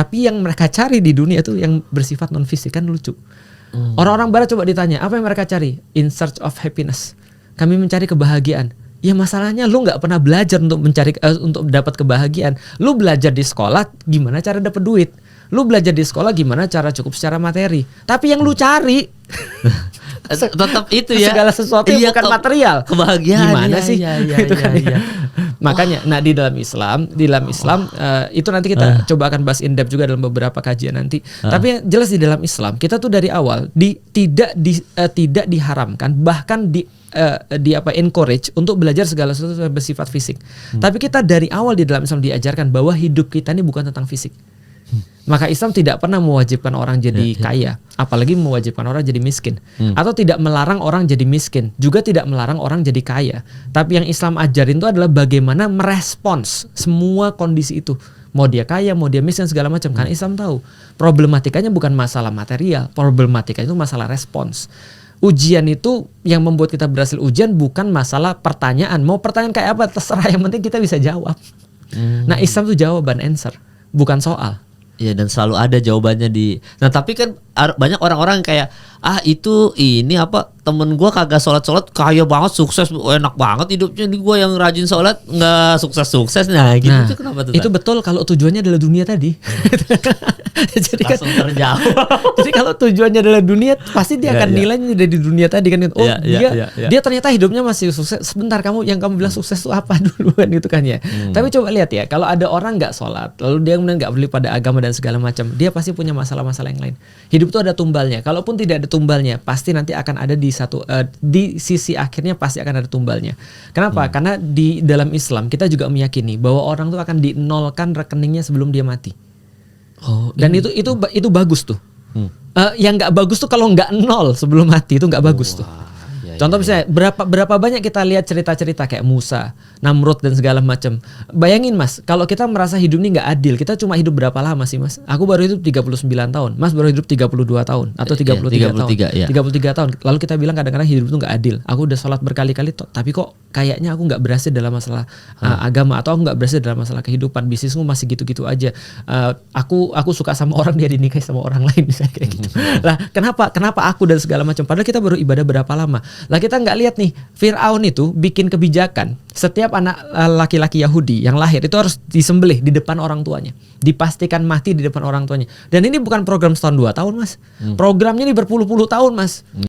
Tapi yang mereka cari di dunia itu yang bersifat non fisik, kan lucu. Orang-orang barat coba ditanya, apa yang mereka cari? In search of happiness. Kami mencari kebahagiaan. Ya masalahnya lu nggak pernah belajar untuk mencari untuk dapat kebahagiaan. Lu belajar di sekolah gimana cara dapat duit. Lu belajar di sekolah gimana cara cukup secara materi. Tapi yang lu cari tetap itu ya, segala sesuatu yang bukan material. Kebahagiaan gimana sih? Itu kan iya. Makanya, nah di dalam Islam itu nanti kita coba akan bahas in depth juga dalam beberapa kajian nanti. Tapi yang jelas di dalam Islam kita tuh dari awal tidak diharamkan, bahkan encourage untuk belajar segala sesuatu yang bersifat fisik. Tapi kita dari awal di dalam Islam diajarkan bahwa hidup kita ini bukan tentang fisik. Maka Islam tidak pernah mewajibkan orang jadi kaya, apalagi mewajibkan orang jadi miskin, atau tidak melarang orang jadi miskin, juga tidak melarang orang jadi kaya. Tapi yang Islam ajarin itu adalah bagaimana merespons semua kondisi itu, mau dia kaya, mau dia miskin, segala macam. Karena Islam tahu problematikanya bukan masalah material, problematikanya itu masalah respons. Ujian itu yang membuat kita berhasil ujian bukan masalah pertanyaan, mau pertanyaan kayak apa terserah, yang penting kita bisa jawab. Nah Islam itu jawaban, answer, bukan soal. Ya, dan selalu ada jawabannya di. Nah tapi kan banyak orang-orang yang kayak itu ini apa, temen gue kagak sholat kaya banget, sukses, enak banget hidupnya. Di gue yang rajin sholat nggak sukses. Nah gitu, itu kenapa tuh? Itu betul kalau tujuannya adalah dunia tadi. Jadi langsung terjawab. Jadi kalau tujuannya adalah dunia, pasti dia akan nilainya dari dunia tadi kan. Dia ternyata hidupnya masih sukses. Sebentar, kamu bilang sukses itu apa dulu kan, gitu kan ya. Tapi coba lihat ya, kalau ada orang nggak sholat, lalu dia kemudian nggak peduli pada agama dan segala macam, dia pasti punya masalah-masalah yang lain. Hidup itu ada tumbalnya. Kalaupun tidak ada tumbalnya, pasti nanti akan ada di sisi akhirnya pasti akan ada tumbalnya. Kenapa? Karena di dalam Islam kita juga meyakini bahwa orang tuh akan dinolkan rekeningnya sebelum dia mati. Dan itu bagus tuh. Yang nggak bagus tuh kalau nggak nol sebelum mati, itu nggak bagus tuh. Contoh misalnya berapa banyak kita lihat cerita-cerita kayak Musa, Namrud dan segala macam. Bayangin Mas, kalau kita merasa hidup ini nggak adil, kita cuma hidup berapa lama sih Mas? Aku baru hidup 39 tahun, Mas baru hidup 32 tahun atau 33 tahun. 33 tahun. Lalu kita bilang kadang-kadang hidup itu nggak adil. Aku udah sholat berkali-kali, tapi kok kayaknya aku nggak berhasil dalam masalah agama, atau aku nggak berhasil dalam masalah kehidupan, bisnisku masih gitu-gitu aja. Aku suka sama orang, dia dinikahi sama orang lain, misalnya kayak gitu. Lah kenapa aku dan segala macam? Padahal kita baru ibadah berapa lama? Lah kita nggak lihat nih, Fir'aun itu bikin kebijakan setiap anak laki-laki Yahudi yang lahir itu harus disembelih di depan orang tuanya, dipastikan mati di depan orang tuanya. Dan ini bukan program setahun 2 tahun Mas, programnya ini berpuluh-puluh tahun Mas.